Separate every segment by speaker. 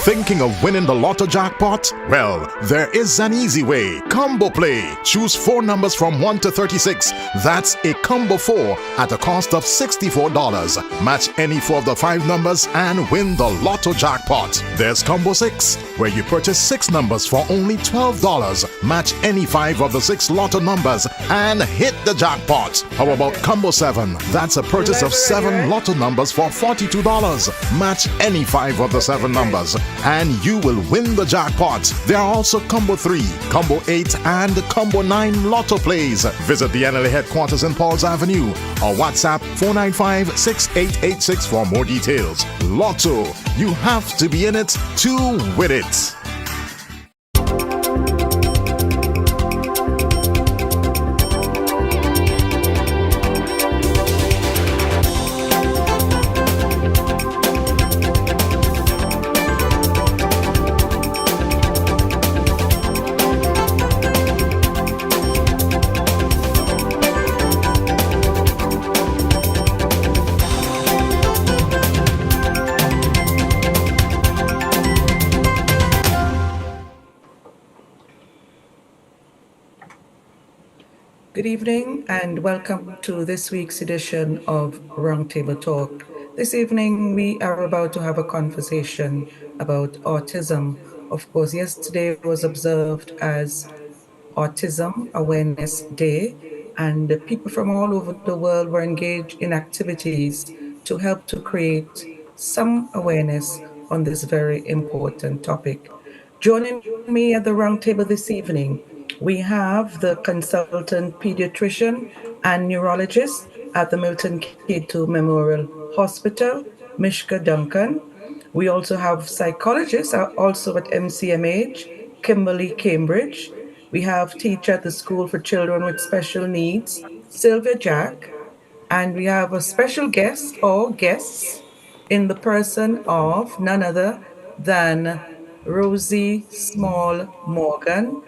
Speaker 1: Thinking of winning the lotto jackpot? Well, there is an easy way. Combo Play. Choose 4 numbers from 1 to 36. That's a combo 4 at a cost of $64. Match any 4 of the 5 numbers and win the lotto jackpot. There's Combo 6, where you purchase 6 numbers for only $12. Match any 5 of the 6 lotto numbers and hit the jackpot. How about Combo 7? That's a purchase of 7 lotto numbers for $42. Match any 5 of the 7 numbers and you will win the jackpot. There are also Combo 3, Combo 8 and Combo 9 lotto plays. Visit the NLA headquarters in Pauls Avenue or WhatsApp 495-6886 for more details. Lotto, you have to be in it to win it.
Speaker 2: Good evening and welcome to this week's edition of Roundtable Talk. This evening we are about to have a conversation about autism. Of course, yesterday was observed as Autism Awareness Day, and people from all over the world were engaged in activities to help to create some awareness on this very important topic. Joining me at the roundtable this evening, we have the consultant pediatrician and neurologist at the Milton K2 Memorial Hospital, Mishka Duncan. We also have psychologists also at MCMH, Kimberly Cambridge. We have teacher at the School for Children with Special Needs, Sylvia Jack. And we have a special guest or guests in the person of none other than Rosie Small Morgan.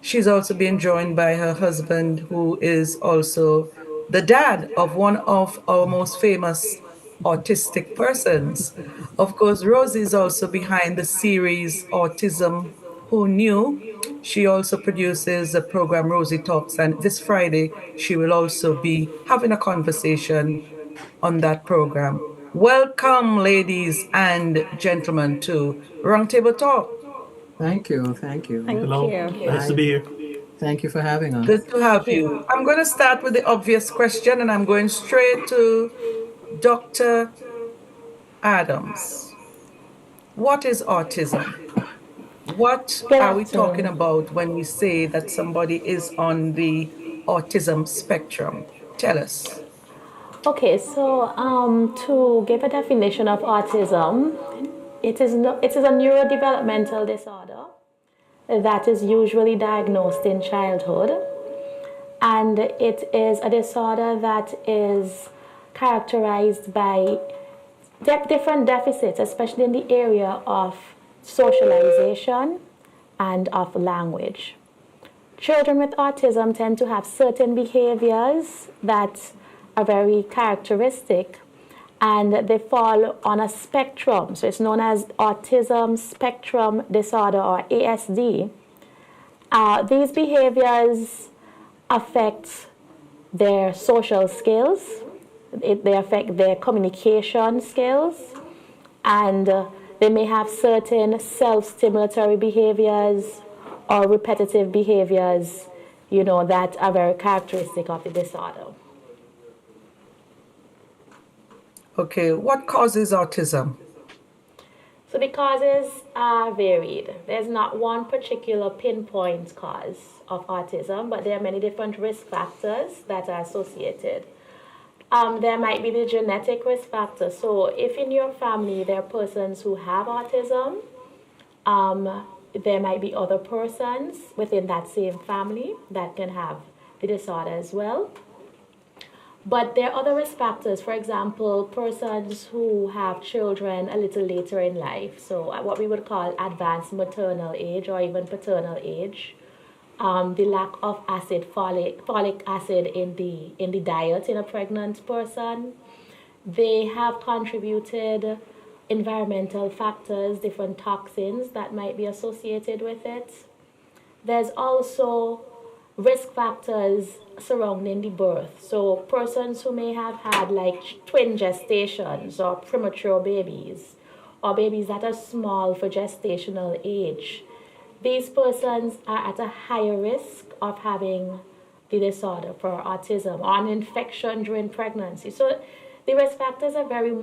Speaker 2: She's also being joined by her husband, who is also the dad of one of our most famous autistic persons. Of course, Rosie is also behind the series Autism Who Knew. She also produces the program Rosie Talks, and this Friday she will also be having a conversation on that program. Welcome, ladies and gentlemen, to Roundtable Talk.
Speaker 3: Thank you. Thank you.
Speaker 4: Hello. Nice to be here.
Speaker 3: Thank you for having us.
Speaker 2: Good to have you. I'm going to start with the obvious question, and I'm going straight to Dr. Adams. What is autism? What are we talking about when we say that somebody is on the autism spectrum? Tell us.
Speaker 4: Okay, so to give a definition of autism, it is a neurodevelopmental disorder that is usually diagnosed in childhood, and it is a disorder that is characterized by different deficits, especially in the area of socialization and of language. Children with autism tend to have certain behaviors that are very characteristic, and they fall on a spectrum. So it's known as Autism Spectrum Disorder, or ASD. These behaviors affect their social skills, they affect their communication skills, and they may have certain self-stimulatory behaviors or repetitive behaviors, that are very characteristic of the disorder.
Speaker 2: Okay, what causes autism?
Speaker 4: So the causes are varied. There's not one particular pinpoint cause of autism, but there are many different risk factors that are associated. There might be the genetic risk factor. So if in your family there are persons who have autism, there might be other persons within that same family that can have the disorder as well. But there are other risk factors. For example, persons who have children a little later in life, so what we would call advanced maternal age or even paternal age, the lack of folic acid in the diet in a pregnant person, they have contributed environmental factors, different toxins that might be associated with it. There's also risk factors surrounding the birth. So persons who may have had like twin gestations or premature babies or babies that are small for gestational age, these persons are at a higher risk of having the disorder for autism or an infection during pregnancy. So the risk factors are very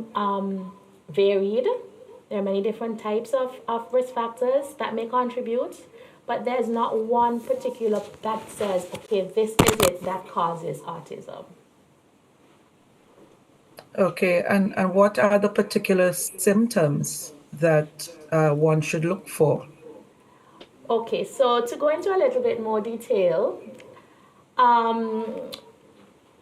Speaker 4: varied. There are many different types of risk factors that may contribute, but there's not one particular that says, okay, this is it that causes autism.
Speaker 2: Okay, and what are the particular symptoms that one should look for?
Speaker 4: Okay, so to go into a little bit more detail,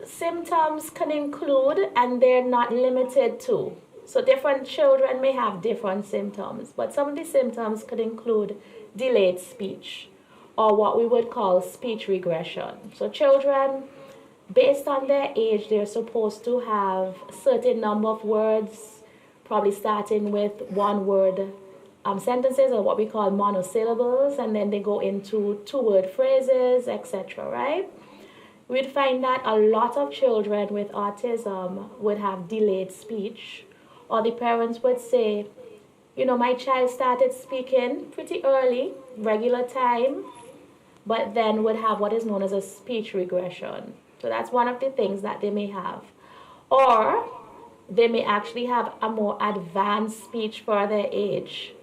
Speaker 4: symptoms can include, and they're not limited to. So different children may have different symptoms, but some of the symptoms could include delayed speech or what we would call speech regression. So children, based on their age, they're supposed to have a certain number of words, probably starting with one word sentences or what we call monosyllables, and then they go into two-word phrases, etc., right? We'd find that a lot of children with autism would have delayed speech, or the parents would say, you know, my child started speaking pretty early, regular time, but then would have what is known as a speech regression. So that's one of the things that they may have. Or they may actually have a more advanced speech for their age,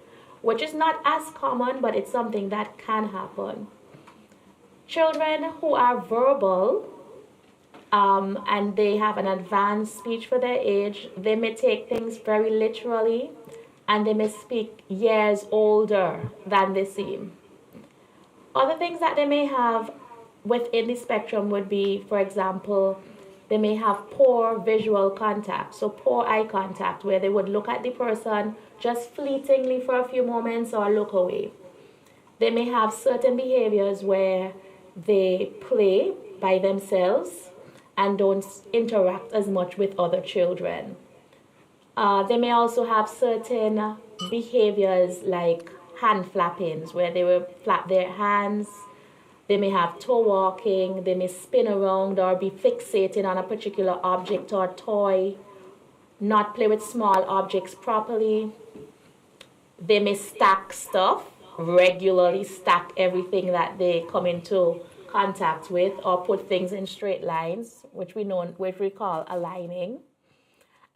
Speaker 4: which is not as common, but it's something that can happen. Children who are verbal and they have an advanced speech for their age, they may take things very literally and they may speak years older than they seem. Other things that they may have within the spectrum would be, for example, they may have poor visual contact, so poor eye contact, where they would look at the person just fleetingly for a few moments or look away. They may have certain behaviors where they play by themselves and don't interact as much with other children. They may also have certain behaviors like hand flappings, where they will flap their hands. They may have toe walking. They may spin around or be fixated on a particular object or toy, not play with small objects properly. They may stack stuff, regularly stack everything that they come into contact with, or put things in straight lines, which we call aligning.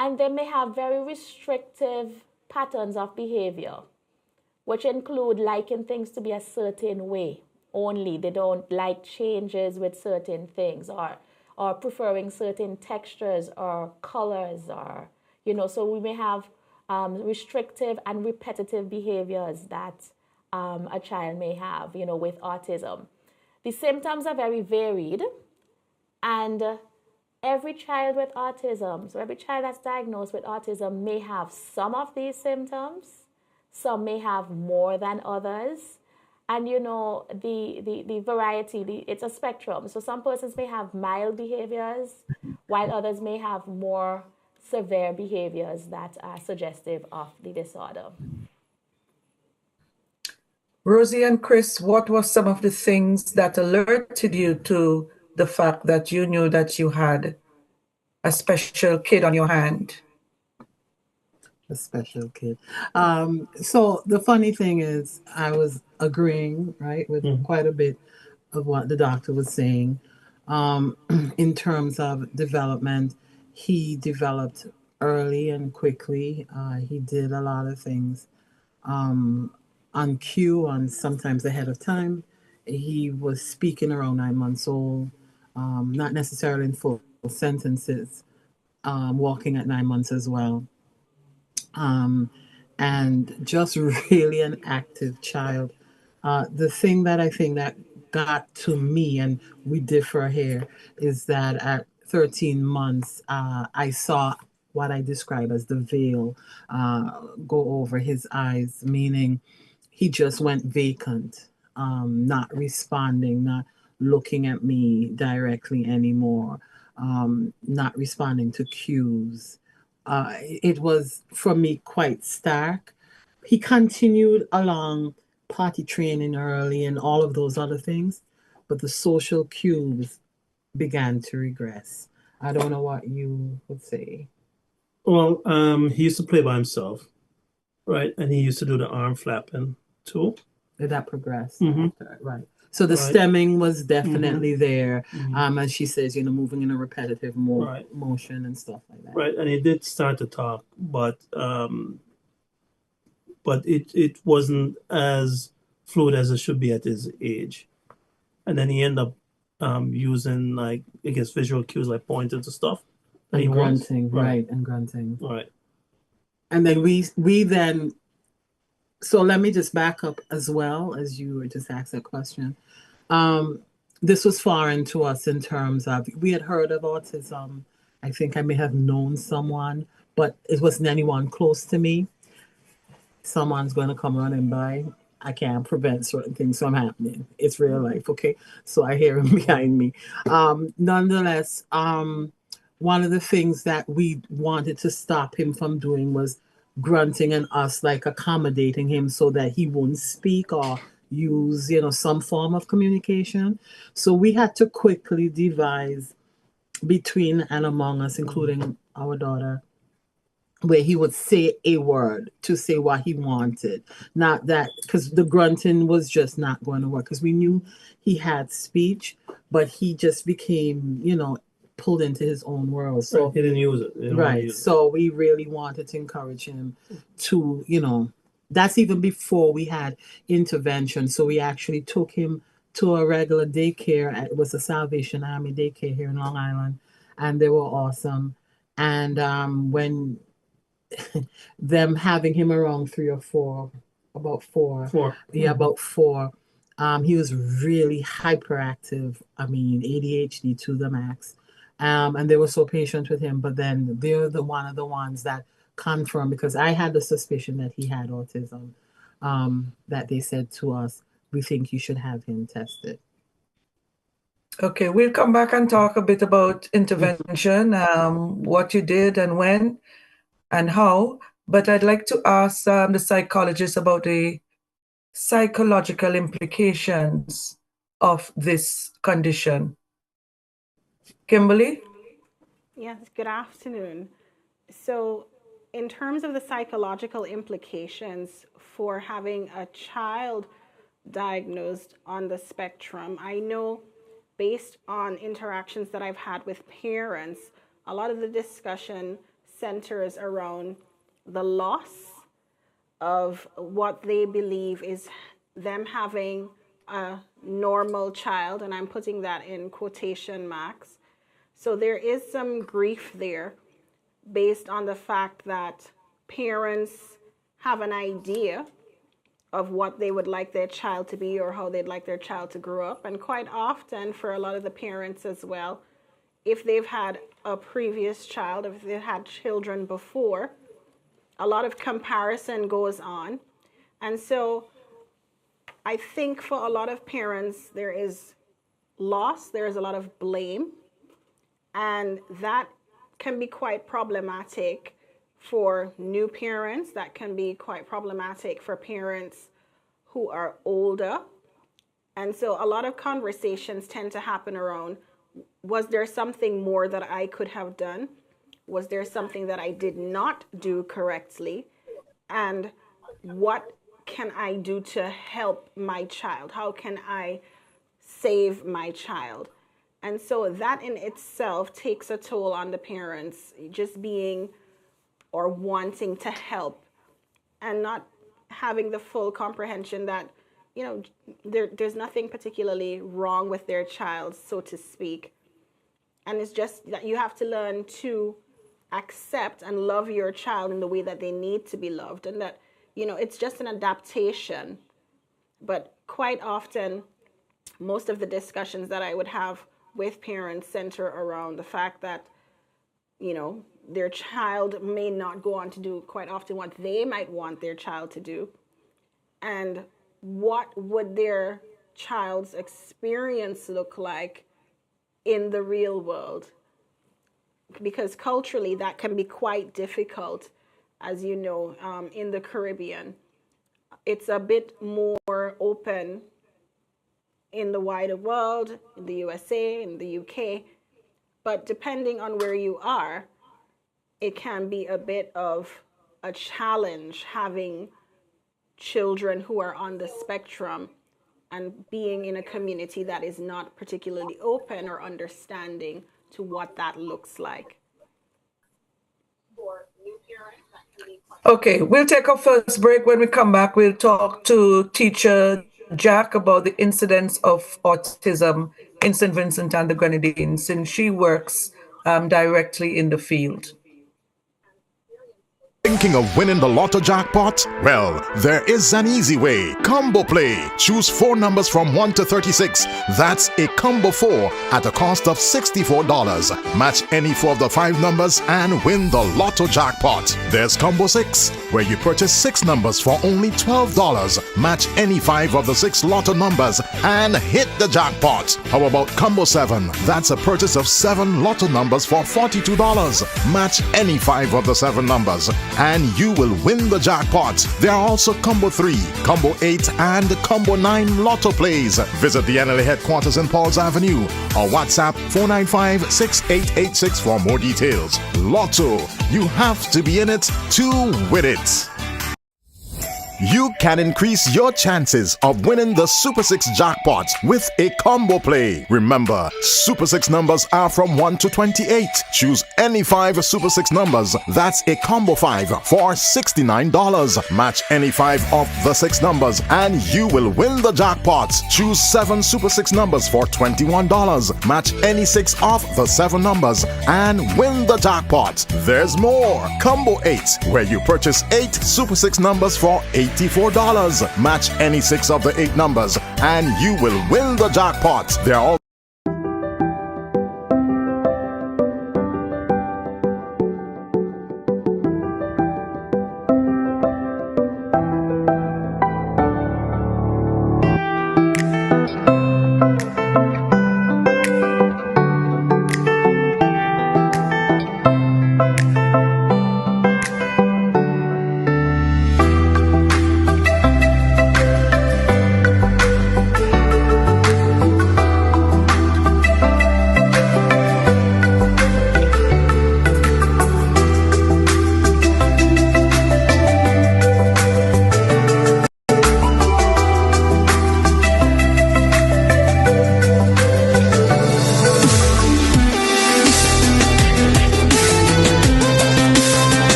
Speaker 4: And they may have very restrictive patterns of behavior, which include liking things to be a certain way only. They don't like changes with certain things, or preferring certain textures or colors, or, you know, so we may have restrictive and repetitive behaviors that a child may have, you know, with autism. The symptoms are very varied, and every child with autism, so every child that's diagnosed with autism may have some of these symptoms. Some may have more than others. And, you know, the variety, it's a spectrum. So some persons may have mild behaviors, while others may have more severe behaviors that are suggestive of the disorder.
Speaker 2: Rosie and Chris, what were some of the things that alerted you to the fact that you knew that you had a special kid on your hand?
Speaker 3: A special kid. So the funny thing is, I was agreeing, right, with quite a bit of what the doctor was saying. In terms of development, he developed early and quickly. He did a lot of things on cue, and sometimes ahead of time. He was speaking around 9 months old, not necessarily in full sentences, walking at 9 months as well. And just really an active child. The thing that I think that got to me, and we differ here, is that at 13 months, I saw what I describe as the veil go over his eyes, meaning he just went vacant, not responding, not looking at me directly anymore, not responding to cues. it was for me quite stark. He continued along potty training early and all of those other things, but the social cues began to regress. I don't know what you would say.
Speaker 5: Well, he used to play by himself, right? And he used to do the arm flapping too.
Speaker 3: Did that progress
Speaker 5: Mhm.
Speaker 3: after? Right. So the
Speaker 5: Right.
Speaker 3: stemming was definitely there.
Speaker 5: Mhm.
Speaker 3: As she says, moving in a repetitive
Speaker 5: Right.
Speaker 3: motion and stuff like that.
Speaker 5: Right, and he did start to talk, but it wasn't as fluid as it should be at his age. And then he ended up using, like, I guess, visual cues like pointing to stuff that he
Speaker 3: And
Speaker 5: wants.
Speaker 3: grunting, right, and grunting.
Speaker 5: Right.
Speaker 3: And then we then, so let me just back up as well as you were just asked that question. This was foreign to us in terms of we had heard of autism. I think I may have known someone, but it wasn't anyone close to me. Someone's going to come running by. I can't prevent certain things from happening. It's real life, okay? So I hear him behind me. Nonetheless, one of the things that we wanted to stop him from doing was grunting and us like accommodating him so that he wouldn't speak or use, some form of communication. So we had to quickly devise between and among us, including our daughter, where he would say a word to say what he wanted. Not that, because the grunting was just not going to work, because we knew he had speech, but he just became, pulled into his own world. So
Speaker 5: Right. He didn't use it. He didn't want to
Speaker 3: right.
Speaker 5: use it.
Speaker 3: So we really wanted to encourage him to, that's even before we had intervention. So we actually took him to a regular daycare. It was a Salvation Army daycare here in Long Island, and they were awesome. And when them having him around 3 or 4, about 4,
Speaker 5: Four.
Speaker 3: yeah, about 4, he was really hyperactive. I mean, ADHD to the max. And they were so patient with him, but then they're the one of the ones that confirmed, because I had the suspicion that he had autism, that they said to us, we think you should have him tested.
Speaker 2: Okay, we'll come back and talk a bit about intervention, what you did and when and how. But I'd like to ask the psychologist about the psychological implications of this condition. Kimberly?
Speaker 6: Yes, good afternoon. So, in terms of the psychological implications for having a child diagnosed on the spectrum, I know based on interactions that I've had with parents, a lot of the discussion centers around the loss of what they believe is them having a normal child, and I'm putting that in quotation marks. So there is some grief there based on the fact that parents have an idea of what they would like their child to be or how they'd like their child to grow up. And quite often for a lot of the parents as well, if they've had a previous child, if they've had children before, a lot of comparison goes on. And so I think for a lot of parents, there is loss, there is a lot of blame, and that can be quite problematic for new parents. That can be quite problematic for parents who are older. And so a lot of conversations tend to happen around, was there something more that I could have done? Was there something that I did not do correctly? And what can I do to help my child? How can I save my child? And so that in itself takes a toll on the parents, just being or wanting to help and not having the full comprehension that, there's nothing particularly wrong with their child, so to speak. And it's just that you have to learn to accept and love your child in the way that they need to be loved, and that, it's just an adaptation. But quite often, most of the discussions that I would have with parents center around the fact that, their child may not go on to do quite often what they might want their child to do. And what would their child's experience look like in the real world? because culturally that can be quite difficult, as you know, in the Caribbean. It's a bit more open in the wider world, in the USA, in the UK, but depending on where you are, it can be a bit of a challenge having children who are on the spectrum and being in a community that is not particularly open or understanding to what that looks like.
Speaker 2: Okay, we'll take our first break. When we come back, we'll talk to teacher Jack about the incidence of autism in St. Vincent and the Grenadines, since she works directly in the field.
Speaker 1: Thinking of winning the lotto jackpot? Well, there is an easy way. Combo Play. Choose 4 numbers from 1 to 36. That's a combo 4 at a cost of $64. Match any 4 of the 5 numbers and win the lotto jackpot. There's Combo 6, where you purchase 6 numbers for only $12. Match any 5 of the 6 lotto numbers and hit the jackpot. How about Combo 7? That's a purchase of 7 lotto numbers for $42. Match any 5 of the 7 numbers and you will win the jackpot. There are also Combo 3, Combo 8, and Combo 9 lotto plays. Visit the NLA headquarters in Pauls Avenue or WhatsApp 495-6886 for more details. Lotto, you have to be in it to win it. You can increase your chances of winning the Super 6 jackpot with a combo play. Remember, Super 6 numbers are from 1 to 28. Choose any 5 Super 6 numbers. That's a combo 5 for $69. Match any 5 of the 6 numbers and you will win the jackpot. Choose 7 Super 6 numbers for $21. Match any 6 of the 7 numbers and win the jackpot. There's more. Combo 8, where you purchase 8 Super 6 numbers for $84. Match any 6 of the 8 numbers and you will win the jackpot. They're all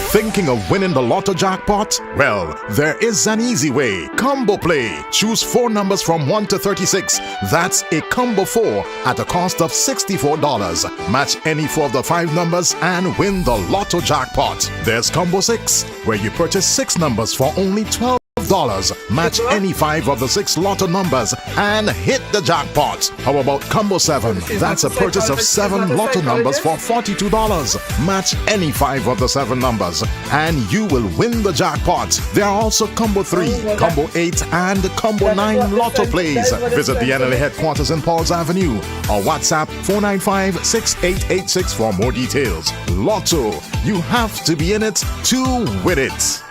Speaker 1: Thinking of winning the lotto jackpot? Well, there is an easy way. Combo Play. Choose 4 numbers from 1 to 36. That's a combo 4 at a cost of $64. Match any 4 of the 5 numbers and win the lotto jackpot. There's Combo 6, where you purchase 6 numbers for only $12. Match any 5 of the 6 lotto numbers and hit the jackpot. How about Combo 7? That's a purchase of 7 lotto numbers for $42. Match any 5 of the 7 numbers and you will win the jackpot. There are also Combo 3, Combo 8, and Combo 9 lotto plays. Visit the NLA headquarters in Pauls Avenue or WhatsApp 495-6886 for more details. Lotto, you have to be in it to win it.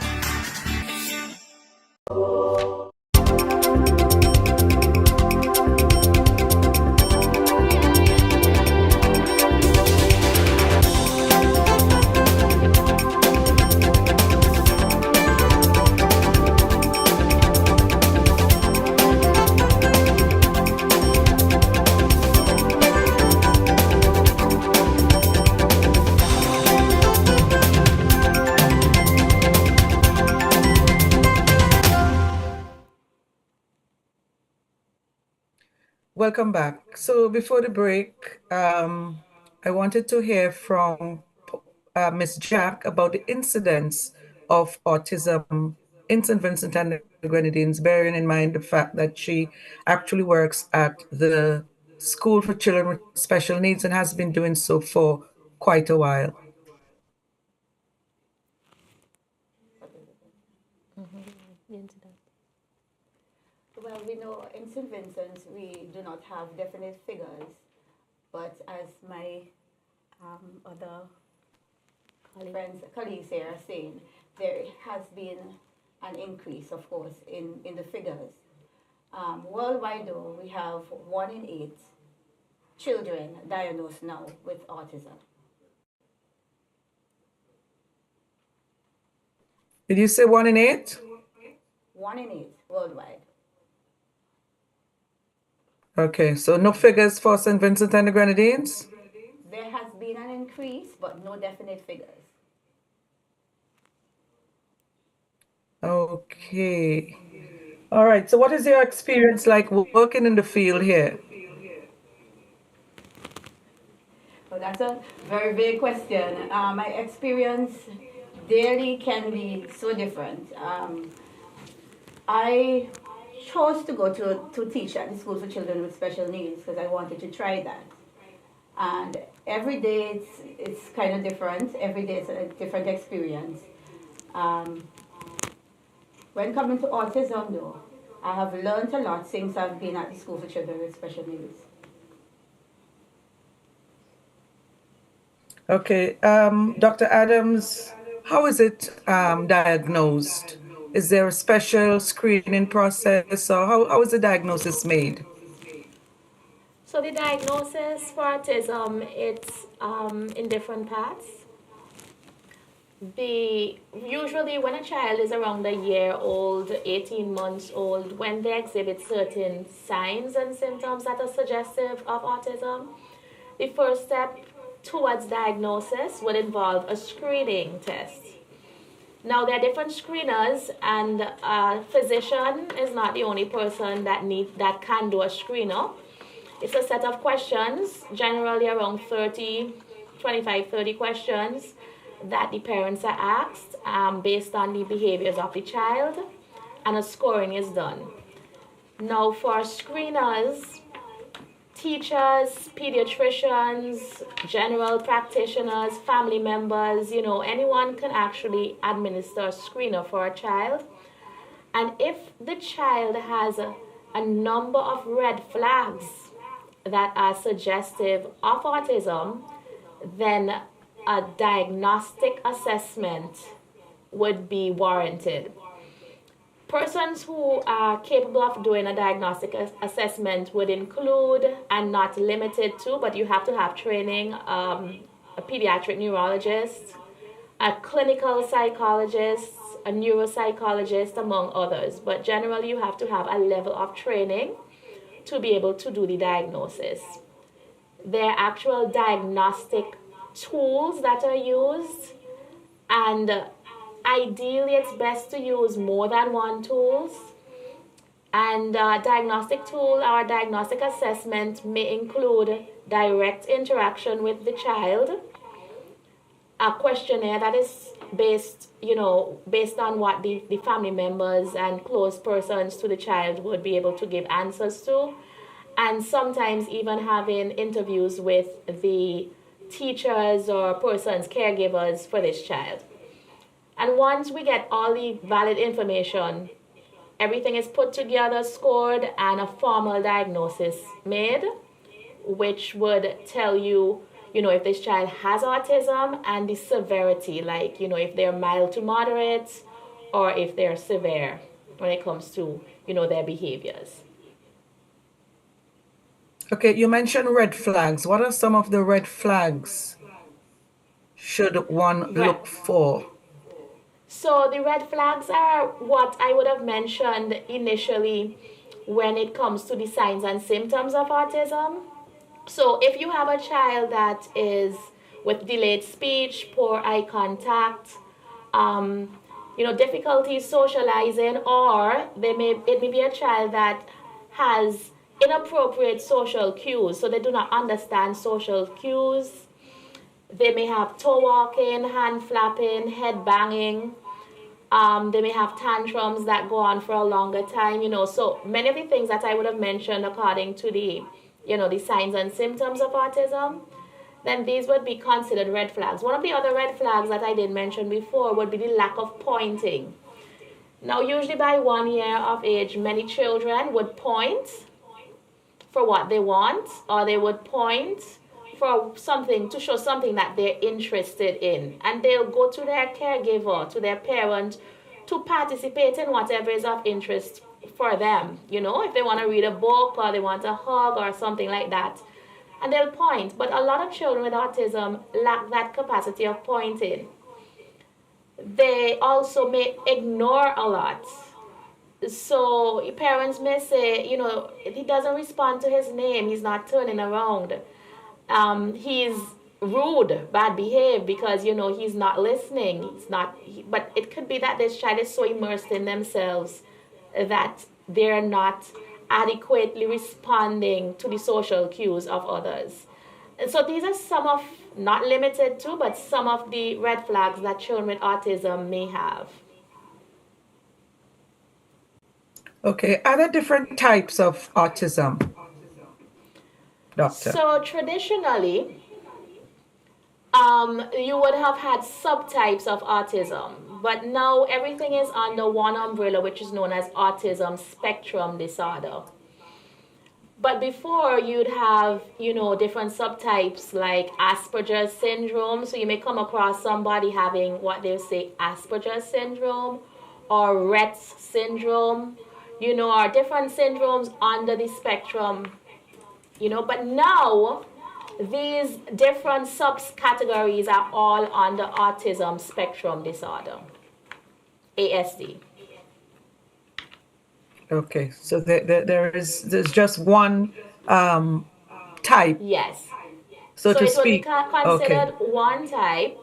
Speaker 2: Welcome back. So before the break, I wanted to hear from Ms. Jack about the incidence of autism in St. Vincent and the Grenadines, bearing in mind the fact that she actually works at the School for Children with Special Needs and has been doing so for quite a while.
Speaker 7: Well, we know in St. Vincent we do not have definite figures, but as my other friends, colleagues here are saying, there has been an increase, of course, in the figures. Worldwide, though, we have 1 in 8 children diagnosed now with autism.
Speaker 2: Did you say 1 in 8?
Speaker 7: 1 in 8 worldwide.
Speaker 2: Okay, so no figures for St. Vincent and the Grenadines?
Speaker 7: There has been an increase, but no definite figures.
Speaker 2: Okay. All right, so what is your experience like working in the field here?
Speaker 7: Well, that's a very big question. My experience daily can be so different. I chose to go to teach at the School for Children with Special Needs because I wanted to try that. And every day it's kind of different. Every day it's a different experience. When coming to autism, though, I have learned a lot since I've been at the School for Children with Special Needs.
Speaker 2: Okay, Dr. Adams, how is it diagnosed? Is there a special screening process, or how is the diagnosis made?
Speaker 4: So the diagnosis for autism, it's in different parts. Usually when a child is around a year old, 18 months old, when they exhibit certain signs and symptoms that are suggestive of autism, the first step towards diagnosis would involve a screening test. Now, there are different screeners, and a physician is not the only person that can do a screener. It's a set of questions, generally around 25, 30 questions that the parents are asked based on the behaviors of the child, and a scoring is done. Now, for screeners, teachers, pediatricians, general practitioners, family members, anyone can actually administer a screener for a child. And if the child has a number of red flags that are suggestive of autism, then a diagnostic assessment would be warranted. Persons who are capable of doing a diagnostic assessment would include, and not limited to, but you have to have training, a pediatric neurologist, a clinical psychologist, a neuropsychologist, among others. But generally, you have to have a level of training to be able to do the diagnosis. There are actual diagnostic tools that are used, and ideally it's best to use more than one tools. And diagnostic tool or diagnostic assessment may include direct interaction with the child, a questionnaire that is based on what the family members and close persons to the child would be able to give answers to, and sometimes even having interviews with the teachers or persons, caregivers for this child. And once we get all the valid information, everything is put together, scored, and a formal diagnosis made, which would tell you, if this child has autism and the severity, like, if they're mild to moderate or if they're severe when it comes to, their behaviors.
Speaker 2: Okay, you mentioned red flags. What are some of the red flags should one look for?
Speaker 4: So the red flags are what I would have mentioned initially when it comes to the signs and symptoms of autism. So if you have a child that is with delayed speech, poor eye contact, difficulty socializing, or it may be a child that has inappropriate social cues. So they do not understand social cues. They may have toe walking, hand flapping, head banging. They may have tantrums that go on for a longer time, So many of the things that I would have mentioned according to the signs and symptoms of autism, then these would be considered red flags. One of the other red flags that I did mention before would be the lack of pointing. Now, usually by 1 year of age, many children would point for what they want, or they would point for something to show something that they're interested in, and they'll go to their caregiver, to their parent, to participate in whatever is of interest for them. If they want to read a book or they want a hug or something like that, and they'll point. But a lot of children with autism lack that capacity of pointing. They also may ignore a lot. So parents may say, he doesn't respond to his name, he's not turning around. He's rude, bad behaved because, he's not listening. But it could be that this child is so immersed in themselves that they're not adequately responding to the social cues of others. And so these are some of, not limited to, but some of the red flags that children with autism may have.
Speaker 2: Okay, are there different types of autism, doctor?
Speaker 4: So traditionally, you would have had subtypes of autism, but now everything is under one umbrella, which is known as autism spectrum disorder. But before, you'd have, different subtypes like Asperger's syndrome. So you may come across somebody having what they say Asperger's syndrome or Rett's syndrome, or different syndromes under the spectrum, But now, these different subcategories are all under autism spectrum disorder, ASD.
Speaker 2: Okay, so there's just one type.
Speaker 4: Yes.
Speaker 2: So to
Speaker 4: it
Speaker 2: speak.
Speaker 4: would be considered one type,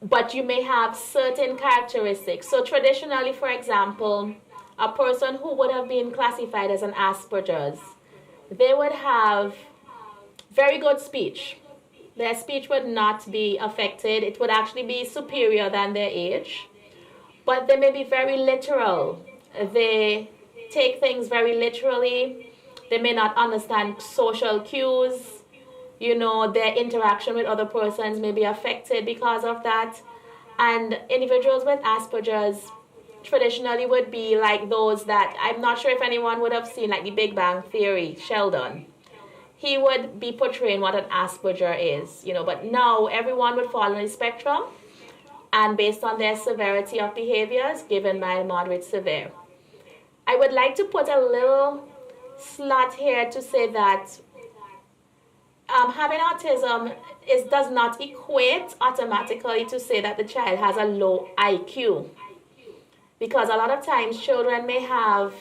Speaker 4: but you may have certain characteristics. So traditionally, for example, a person who would have been classified as an Asperger's, they would have very good speech. Their speech would not be affected. It would actually be superior than their age. But they may be very literal. They take things very literally. They may not understand social cues. Their interaction with other persons may be affected because of that. And individuals with Asperger's traditionally would be like those that, I'm not sure if anyone would have seen like the Big Bang Theory, Sheldon. He would be portraying what an Asperger is, but now everyone would fall on the spectrum, and based on their severity of behaviors, given mild, moderate, severe. I would like to put a little slot here to say that having autism does not equate automatically to say that the child has a low IQ. Because a lot of times children may have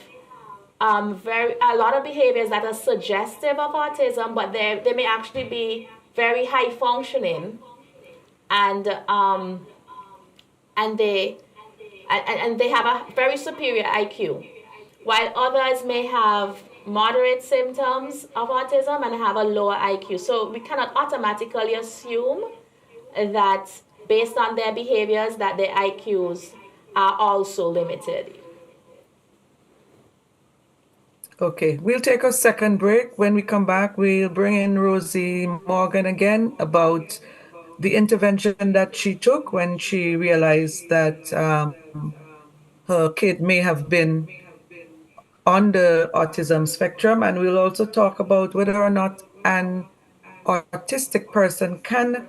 Speaker 4: a lot of behaviors that are suggestive of autism, but they may actually be very high functioning, and they have a very superior IQ, while others may have moderate symptoms of autism and have a lower IQ. So we cannot automatically assume that based on their behaviors that their IQs are also limited.
Speaker 2: Okay, we'll take a second break. When we come back, we'll bring in Rosie Morgan again about the intervention that she took when she realized that her kid may have been on the autism spectrum. And we'll also talk about whether or not an autistic person can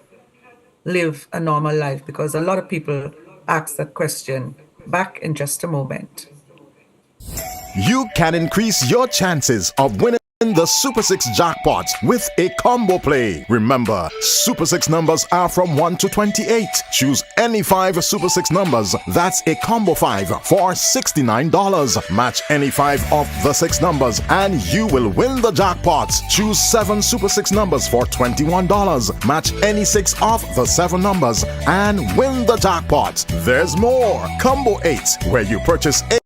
Speaker 2: live a normal life, because a lot of people ask that question. Back in just a moment.
Speaker 1: You can increase your chances of winning the Super 6 jackpot with a combo play. Remember, Super 6 numbers are from 1 to 28. Choose any 5 Super 6 numbers. That's a combo 5 for $69. Match any 5 of the 6 numbers and you will win the jackpot. Choose 7 Super 6 numbers for $21. Match any 6 of the 7 numbers and win the jackpot. There's more. Combo 8, where you purchase 8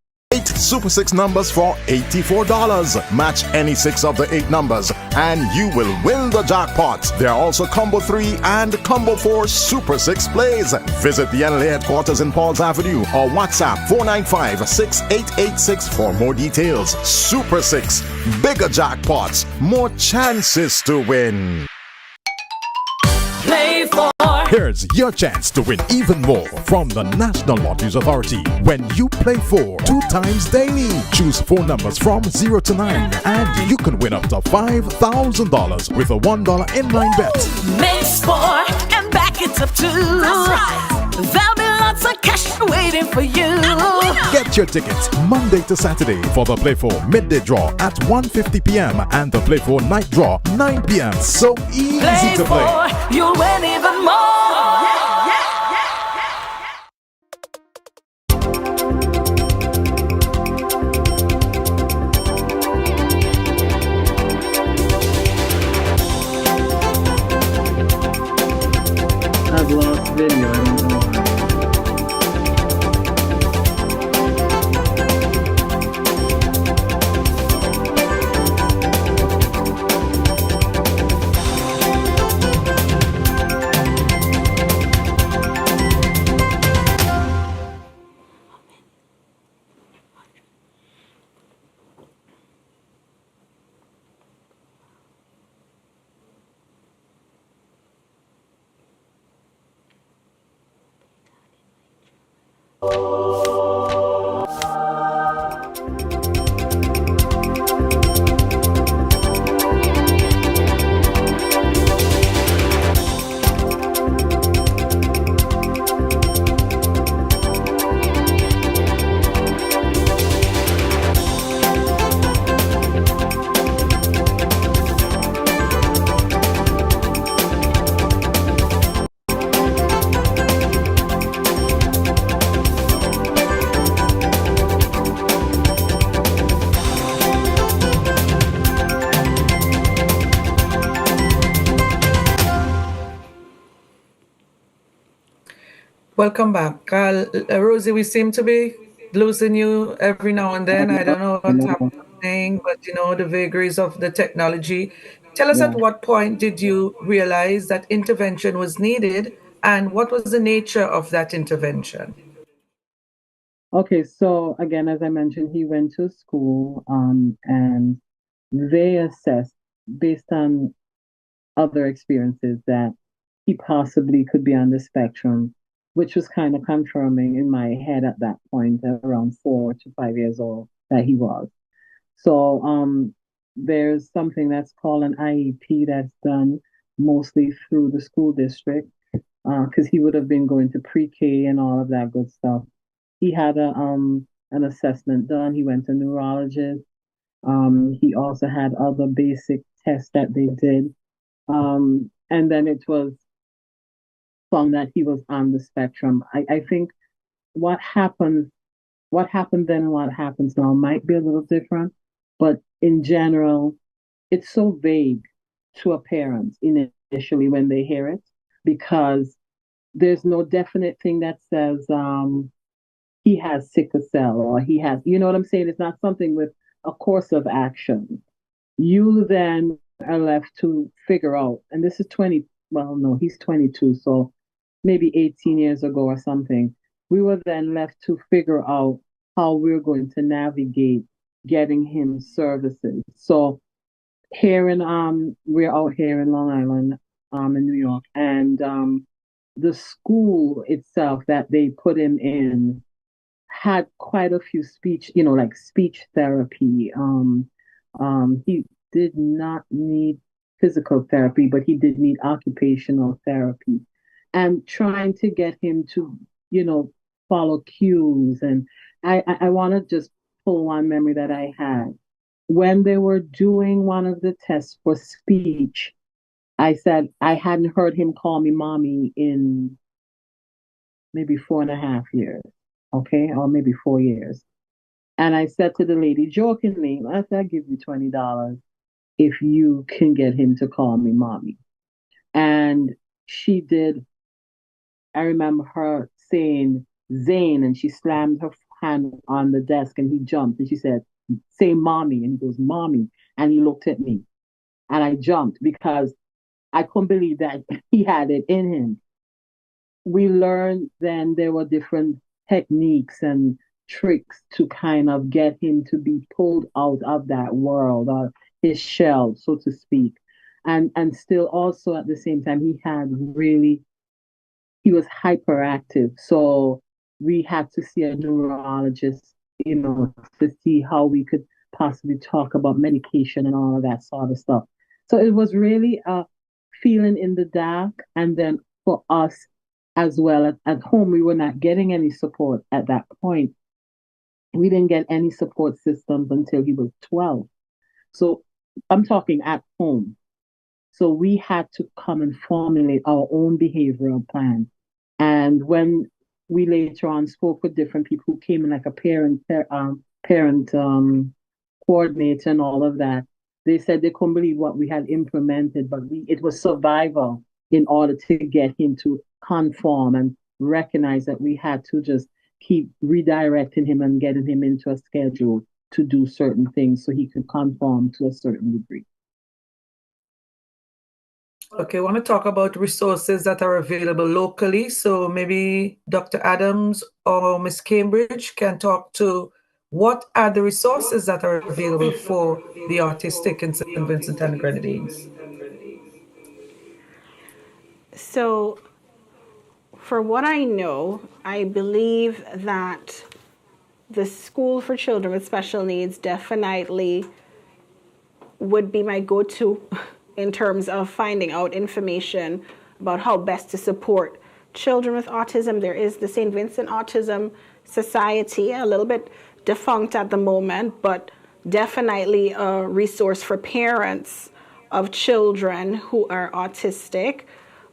Speaker 1: 8 Super 6 numbers for $84. Match any 6 of the 8 numbers and you will win the jackpot. There are also Combo 3 and Combo 4 Super 6 plays. Visit the NLA headquarters in Pauls Avenue or WhatsApp 495-6886 for more details. Super 6, bigger jackpots, more chances to win.
Speaker 8: Play for.
Speaker 1: Here's your chance to win even more from the National Lotteries Authority when you play for 2 times daily. Choose 4 numbers from 0 to 9 and you can win up to $5,000 with a $1 inline bet.
Speaker 8: Makes 4 and back it up too. That's right. There'll be lots of cash waiting for you.
Speaker 1: Get your tickets Monday to Saturday for the Play 4 midday draw at 1:50 p.m. and the Play 4 night draw 9 p.m. So easy to play.
Speaker 8: You'll win even more.
Speaker 3: I've lost video. I don't know why.
Speaker 2: Welcome back. Rosie, we seem to be losing you every now and then. I don't know what's happening, but the vagaries of the technology. Tell us at what point did you realize that intervention was needed and what was the nature of that intervention?
Speaker 3: Okay, so again, as I mentioned, he went to school and they assessed based on other experiences that he possibly could be on the spectrum, which was kind of confirming in my head at that point, around 4 to 5 years old, that he was. So there's something that's called an IEP that's done mostly through the school district because he would have been going to pre-K and all of that good stuff. He had an assessment done. He went to neurologist. He also had other basic tests that they did. And then it was found that he was on the spectrum. I think what happened then and what happens now might be a little different, but in general, it's so vague to a parent initially when they hear it because there's no definite thing that says he has sickle cell or he has, you know what I'm saying? It's not something with a course of action. You then are left to figure out, and this is 20, well, no, he's 22, so maybe 18 years ago or something. We were then left to figure out how we're going to navigate getting him services. So here in we're out here in Long Island, in New York, and the school itself that they put him in had quite a few speech, like speech therapy. He did not need physical therapy, but he did need occupational therapy. And trying to get him to, follow cues. And I want to just pull one memory that I had. When they were doing one of the tests for speech, I said I hadn't heard him call me mommy in maybe 4.5 years, okay, or maybe 4 years. And I said to the lady jokingly, I'll give you $20 if you can get him to call me mommy. And she did. I remember her saying Zane, and she slammed her hand on the desk and he jumped and she said, say mommy. And he goes, mommy. And he looked at me and I jumped because I couldn't believe that he had it in him. We learned then there were different techniques and tricks to kind of get him to be pulled out of that world or his shell, so to speak. And still also at the same time he was hyperactive. So we had to see a neurologist, to see how we could possibly talk about medication and all of that sort of stuff. So it was really a feeling in the dark. And then for us as well at home, we were not getting any support at that point. We didn't get any support systems until he was 12. So I'm talking at home. So we had to come and formulate our own behavioral plan. And when we later on spoke with different people who came in, like a parent coordinator and all of that, they said they couldn't believe what we had implemented, but it was survival in order to get him to conform and recognize that we had to just keep redirecting him and getting him into a schedule to do certain things so he could conform to a certain degree.
Speaker 2: Okay, I want to talk about resources that are available locally. So maybe Dr. Adams or Ms. Cambridge can talk to what are the resources that are available for the autistic in St. Vincent and Grenadines.
Speaker 6: So, for what I know, I believe that the School for Children with Special Needs definitely would be my go-to in terms of finding out information about how best to support children with autism. There is the St. Vincent Autism Society, a little bit defunct at the moment, but definitely a resource for parents of children who are autistic.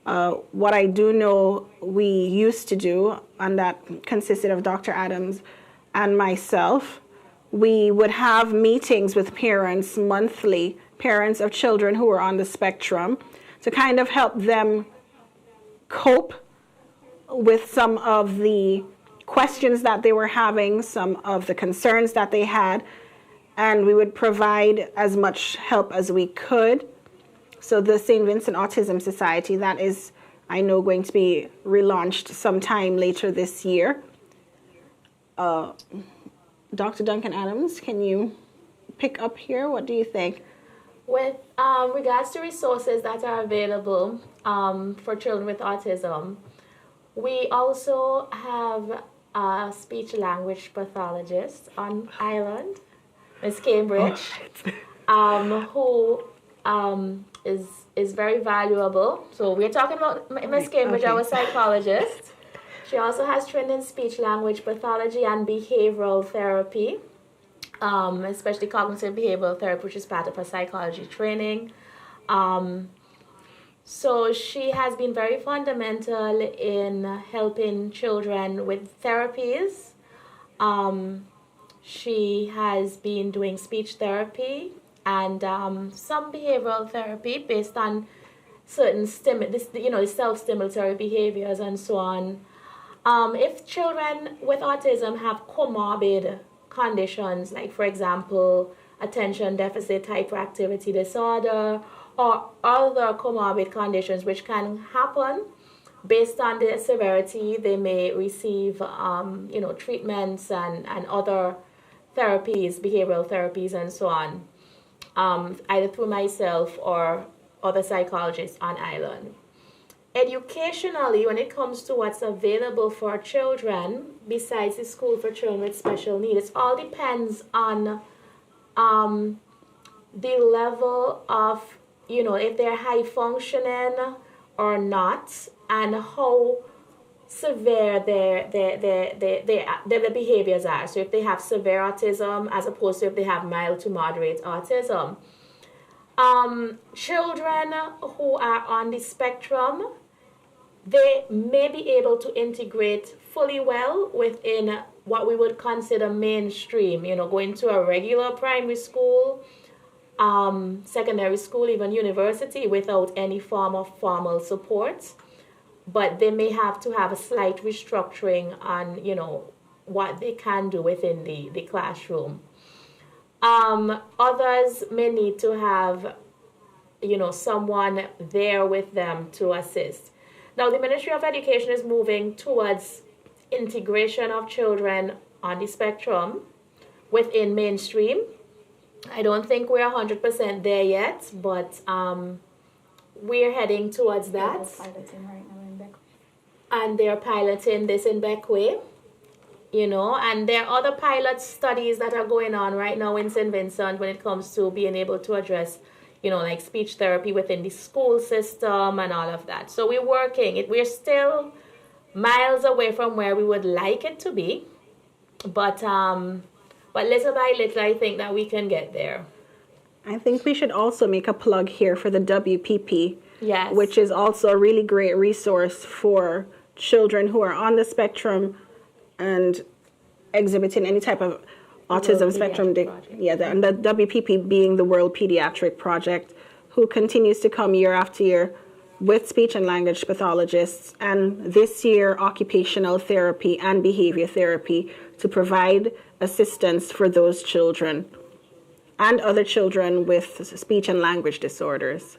Speaker 6: What I do know we used to do, and that consisted of Dr. Adams and myself, we would have meetings with parents monthly, parents of children who are on the spectrum, to kind of help them cope with some of the questions that they were having, some of the concerns that they had, and we would provide as much help as we could. So the St. Vincent Autism Society, that is, I know, going to be relaunched sometime later this year. Dr. Duncan Adams, can you pick up here? What do you think?
Speaker 4: With regards to resources that are available for children with autism, we also have a speech language pathologist on island, Ms. Cambridge, who is very valuable. So we're talking about Ms. Cambridge, our psychologist. She also has training in speech language pathology and behavioral therapy, especially cognitive behavioral therapy, which is part of her psychology training. So she has been very fundamental in helping children with therapies. She has been doing speech therapy and some behavioral therapy based on certain self-stimulatory behaviors and so on. If children with autism have comorbid conditions, like for example, attention deficit hyperactivity disorder, or other comorbid conditions which can happen based on the severity, they may receive treatments and other therapies, behavioral therapies and so on, either through myself or other psychologists on island. Educationally, when it comes to what's available for children, besides the School for Children with Special Needs, it all depends on the level of, if they're high functioning or not, and how severe their behaviors are. So if they have severe autism as opposed to if they have mild to moderate autism. Children who are on the spectrum, they may be able to integrate fully well within what we would consider mainstream, going to a regular primary school, secondary school, even university without any form of formal support. But they may have to have a slight restructuring on, what they can do within the classroom. Others may need to have, someone there with them to assist. Now, the Ministry of Education is moving towards integration of children on the spectrum within mainstream. I don't think we're 100% there yet, but we're heading towards that. And they're piloting this in Beckway, and there are other pilot studies that are going on right now in St. Vincent when it comes to being able to address, like speech therapy within the school system and all of that. So we're working it. We're still miles away from where we would like it to be, but little by little, I think that we can get there.
Speaker 6: I think we should also make a plug here for the WPP,
Speaker 4: yes,
Speaker 6: which is also a really great resource for children who are on the spectrum and exhibiting any type of autism spectrum. And the WPP being the World Pediatric Project, who continues to come year after year with speech and language pathologists, and this year occupational therapy and behavior therapy to provide assistance for those children and other children with speech and language disorders.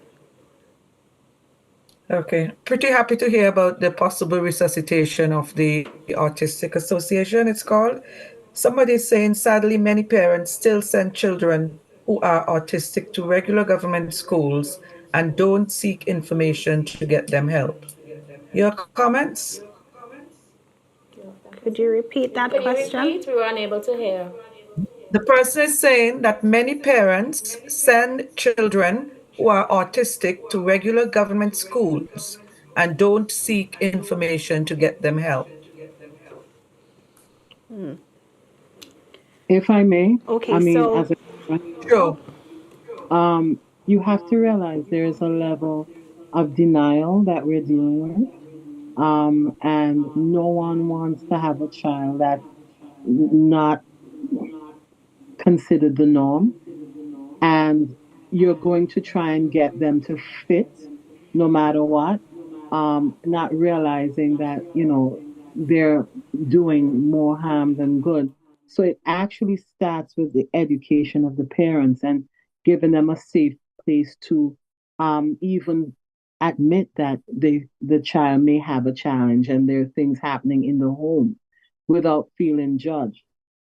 Speaker 2: Okay, pretty happy to hear about the possible resuscitation of the Autistic Association, it's called. Somebody is saying, sadly, many parents still send children who are autistic to regular government schools and don't seek information to get them help. Your comments?
Speaker 6: Could you repeat that question?
Speaker 4: We were unable to hear.
Speaker 2: The person is saying that many parents send children who are autistic to regular government schools and don't seek information to get them help.
Speaker 3: If I may,
Speaker 6: okay,
Speaker 2: sure.
Speaker 3: You have to realize there is a level of denial that we're dealing with. And no one wants to have a child that's not considered the norm. And you're going to try and get them to fit no matter what, not realizing that, they're doing more harm than good. So it actually starts with the education of the parents and giving them a safe place to even admit that the child may have a challenge and there are things happening in the home without feeling judged.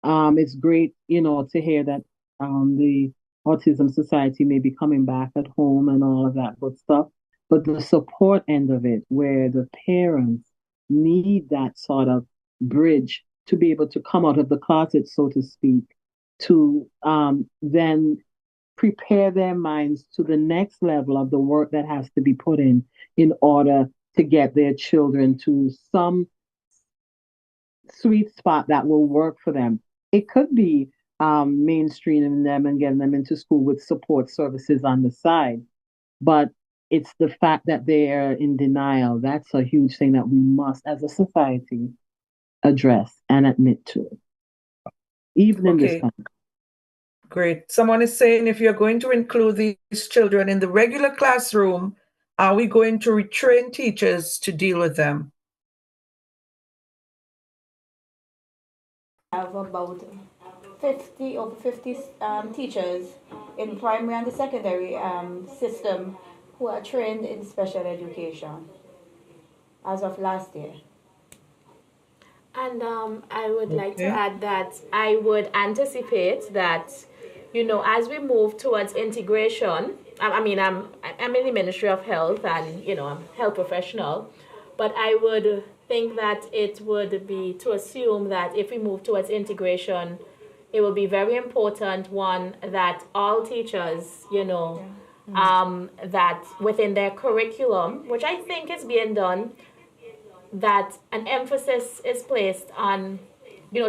Speaker 3: It's great, to hear that the Autism Society may be coming back at home and all of that good stuff. But the support end of it, where the parents need that sort of bridge to be able to come out of the closet, so to speak, to then prepare their minds to the next level of the work that has to be put in order to get their children to some sweet spot that will work for them. It could be mainstreaming them and getting them into school with support services on the side. But it's the fact that they are in denial. That's a huge thing that we must, as a society, address and admit to. Even in this time.
Speaker 2: Great. Someone is saying, if you're going to include these children in the regular classroom, are we going to retrain teachers to deal with them?
Speaker 7: I have about 50 teachers in primary and the secondary system who are trained in special education as of last year.
Speaker 4: And I would like to add that I would anticipate that, as we move towards integration, I'm in the Ministry of Health and, I'm a health professional, but I would think that it would be to assume that if we move towards integration, it will be very important, one, that all teachers, that within their curriculum, which I think is being done, that an emphasis is placed on,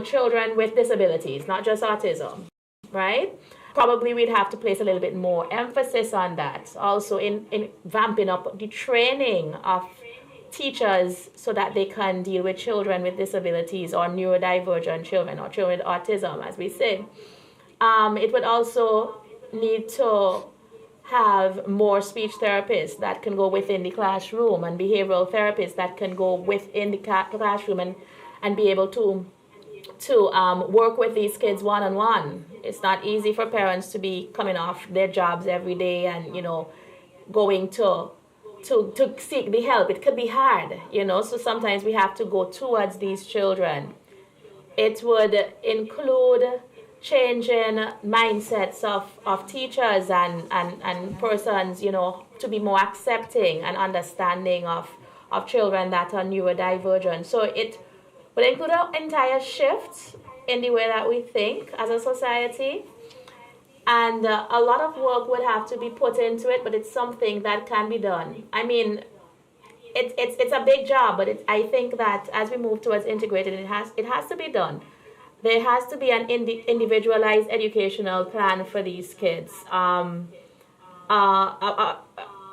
Speaker 4: children with disabilities, not just autism, right? Probably we'd have to place a little bit more emphasis on that. Also in vamping up the training of teachers so that they can deal with children with disabilities or neurodivergent children or children with autism, as we say. It would also need to have more speech therapists that can go within the classroom and behavioral therapists that can go within the classroom and be able to work with these kids one-on-one. It's not easy for parents to be coming off their jobs every day and, going to seek the help. It could be hard, so sometimes we have to go towards these children. It would include changing mindsets of teachers and persons, to be more accepting and understanding of children that are neurodivergent. So it would include an entire shift in the way that we think as a society. And a lot of work would have to be put into it, but it's something that can be done. I mean, it's a big job, but I think that as we move towards integrated, it has to be done. There has to be an individualized educational plan for these kids. A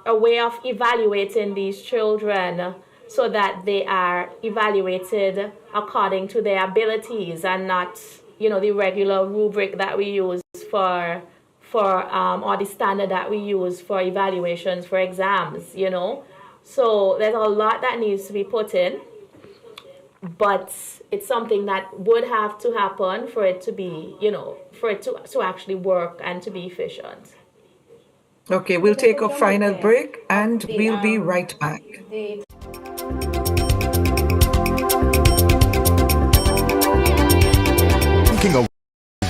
Speaker 4: way of evaluating these children so that they are evaluated according to their abilities and not, the regular rubric that we use for or the standard that we use for evaluations for exams, So there's a lot that needs to be put in, but it's something that would have to happen for it to be, for it to actually work and to be efficient.
Speaker 2: Okay, we'll take a final break and we'll be right back.
Speaker 1: Thinking of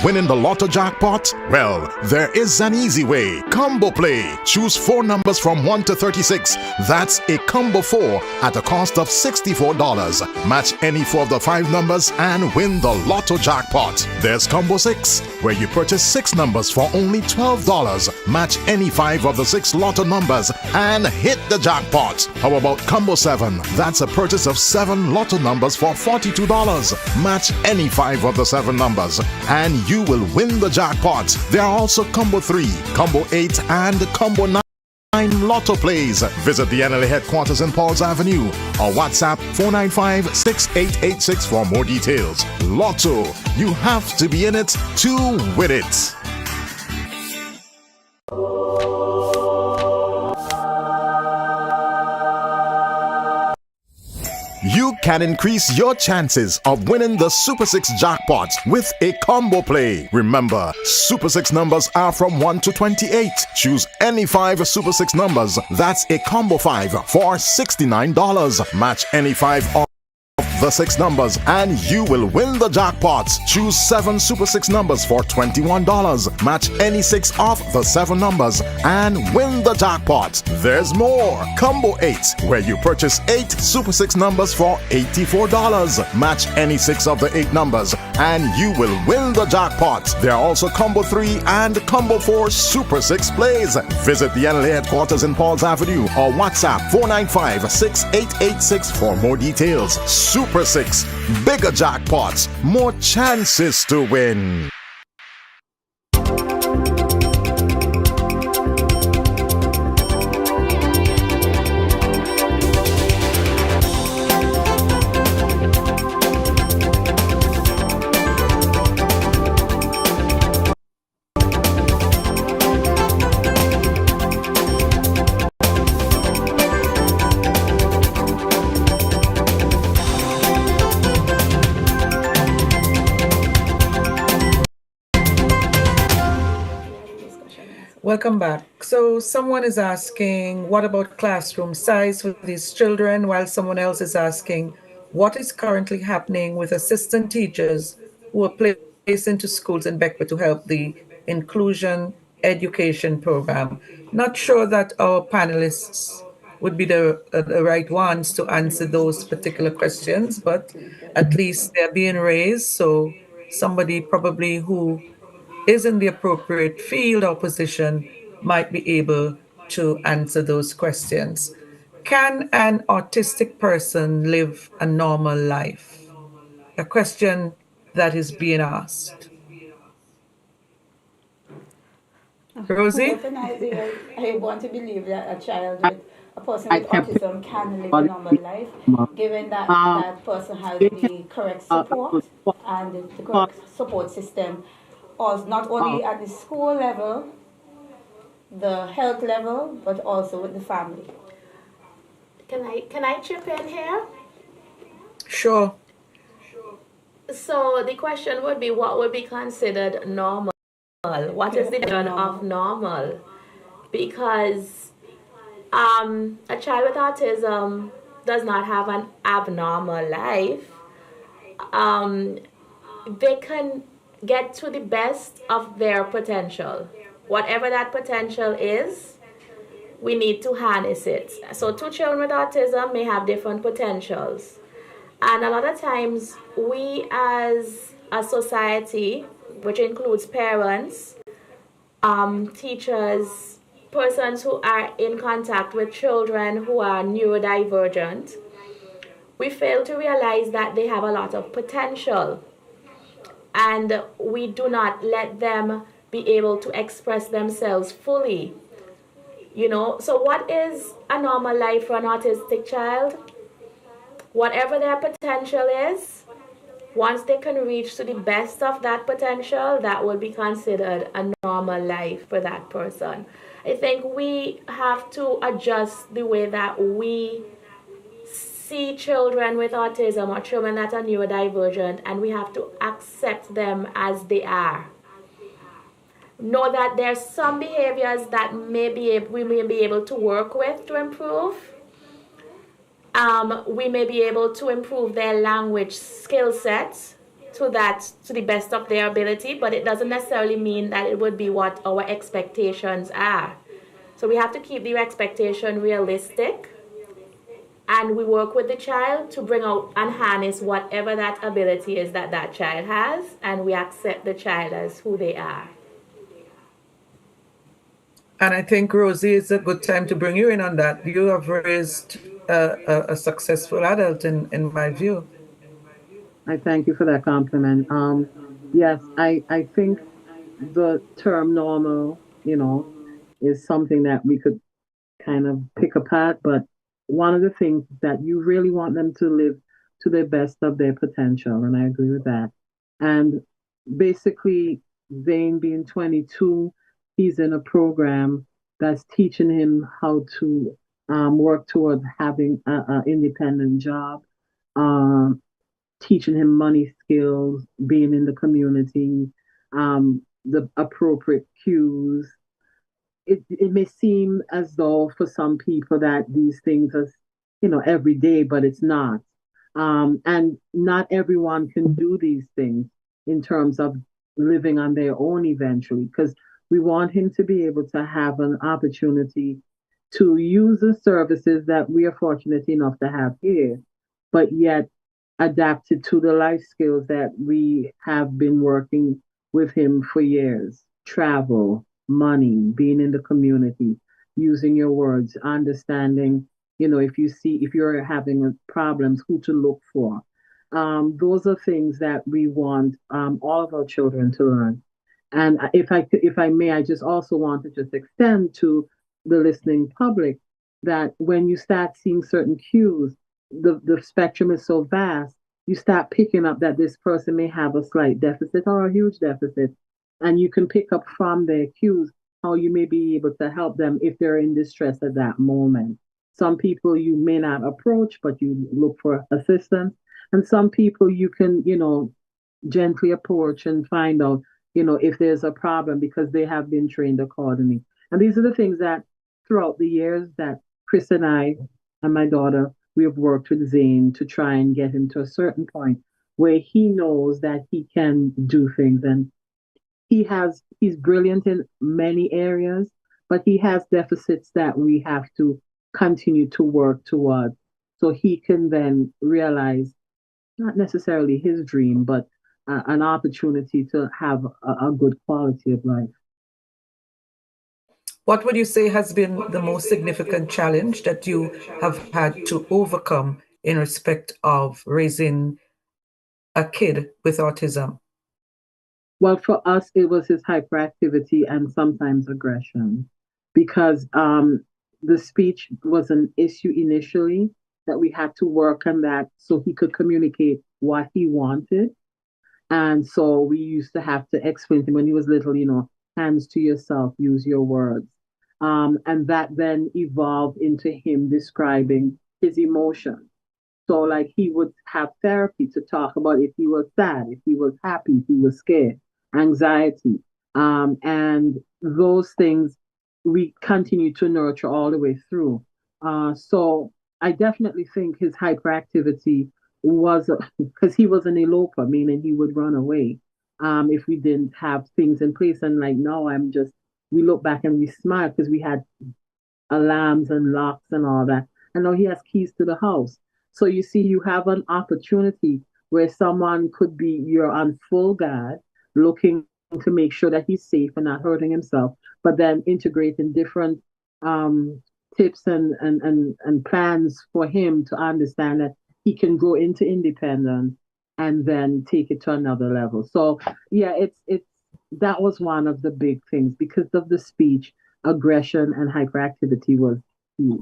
Speaker 1: winning the lotto jackpot? Well, there is an easy way. Combo Play. Choose 4 numbers from 1 to 36. That's a combo 4 at a cost of $64. Match any 4 of the 5 numbers and win the lotto jackpot. There's Combo 6, where you purchase 6 numbers for only $12. Match any 5 of the 6 lotto numbers and hit the jackpot. How about Combo 7? That's a purchase of 7 lotto numbers for $42. Match any 5 of the 7 numbers and you will win the jackpot. There are also Combo 3, Combo 8, and Combo 9 Lotto plays. Visit the NLA headquarters in Pauls Avenue or WhatsApp 495-6886 for more details. Lotto, you have to be in it to win it. You can increase your chances of winning the Super 6 jackpot with a combo play. Remember, Super 6 numbers are from 1 to 28. Choose any 5 Super 6 numbers. That's a combo 5 for $69. Match any 5 of the 6 numbers and you will win the jackpot. Choose 7 Super 6 numbers for $21. Match any 6 of the 7 numbers and win the jackpot. There's more. Combo 8, where you purchase 8 Super 6 numbers for $84. Match any 6 of the 8 numbers and you will win the jackpot. There are also Combo 3 and Combo 4 Super 6 plays. Visit the NLA headquarters in Pauls Avenue or WhatsApp 495-6886 for more details. Super 6, bigger jackpots, more chances to win.
Speaker 2: Welcome back. So someone is asking, what about classroom size for these children? While someone else is asking, what is currently happening with assistant teachers who are placed into schools in Beckwood to help the inclusion education program? Not sure that our panelists would be the right ones to answer those particular questions, but at least they're being raised. So somebody probably who is in the appropriate field or position might be able to answer those questions. Can an autistic person live a normal life? A question that is being asked. Rosie?
Speaker 7: Definitely, I want to believe that a person with autism can live a normal life, given that that person has the correct support and the correct support system, not only at the school level, the health level, but also with the family.
Speaker 4: Can I chip in here?
Speaker 2: Sure.
Speaker 4: So the question would be, what would be considered normal? What is the definition of normal? Because a child with autism does not have an abnormal life. Um, they can get to the best of their potential. Whatever that potential is, we need to harness it. So, two children with autism may have different potentials. And a lot of times, we as a society, which includes parents, teachers, persons who are in contact with children who are neurodivergent, we fail to realize that they have a lot of potential, and we do not let them be able to express themselves fully. So what is a normal life for an autistic child? Whatever their potential is, once they can reach to the best of that potential, that will be considered a normal life for that person. I think we have to adjust the way that we see children with autism or children that are neurodivergent, and we have to accept them as they are. Know that there's some behaviors that we may be able to work with to improve. We may be able to improve their language skill sets to the best of their ability, but it doesn't necessarily mean that it would be what our expectations are. So we have to keep the expectation realistic, and we work with the child to bring out and harness whatever that ability is that that child has, and we accept the child as who they are.
Speaker 2: And I think, Rosie, it's a good time to bring you in on that. You have raised a successful adult, in my view.
Speaker 3: I thank you for that compliment. Yes, I think the term normal, is something that we could kind of pick apart, but one of the things is that you really want them to live to the best of their potential, and I agree with that. And basically, Zane being 22, he's in a program that's teaching him how to work towards having an independent job, um, teaching him money skills, being in the community, the appropriate cues. It may seem as though for some people that these things are, every day, but it's not. And not everyone can do these things in terms of living on their own eventually, because we want him to be able to have an opportunity to use the services that we are fortunate enough to have here, but yet adapted to the life skills that we have been working with him for years: travel, money, being in the community, using your words, understanding, if you're having problems, who to look for. Those are things that we want all of our children to learn. And if I may, I just also want to just extend to the listening public that when you start seeing certain cues, the spectrum is so vast, you start picking up that this person may have a slight deficit or a huge deficit. And you can pick up from their cues how you may be able to help them if they're in distress at that moment. Some people you may not approach, but you look for assistance. And some people you can, gently approach and find out, if there's a problem because they have been trained accordingly. And these are the things that throughout the years that Chris and I and my daughter, we have worked with Zane to try and get him to a certain point where he knows that he can do things. And he's brilliant in many areas, but he has deficits that we have to continue to work towards so he can then realize not necessarily his dream, but an opportunity to have a good quality of life.
Speaker 2: What would you say has been the most significant challenge that you have had to overcome in respect of raising a kid with autism?
Speaker 3: Well, for us, it was his hyperactivity and sometimes aggression, because the speech was an issue initially that we had to work on that so he could communicate what he wanted. And so we used to have to explain to him when he was little, hands to yourself, use your words. And that then evolved into him describing his emotions. So like he would have therapy to talk about if he was sad, if he was happy, if he was scared, anxiety. And those things we continue to nurture all the way through. So I definitely think his hyperactivity was because he was an eloper, meaning he would run away if we didn't have things in place. And like now, we look back and we smile because we had alarms and locks and all that. And now he has keys to the house. So you see, you have an opportunity where someone could be you're on full guard, looking to make sure that he's safe and not hurting himself, but then integrating different um, tips and plans for him to understand that he can grow into independence and then take it to another level. So yeah, it's that was one of the big things because of the speech aggression and hyperactivity was huge.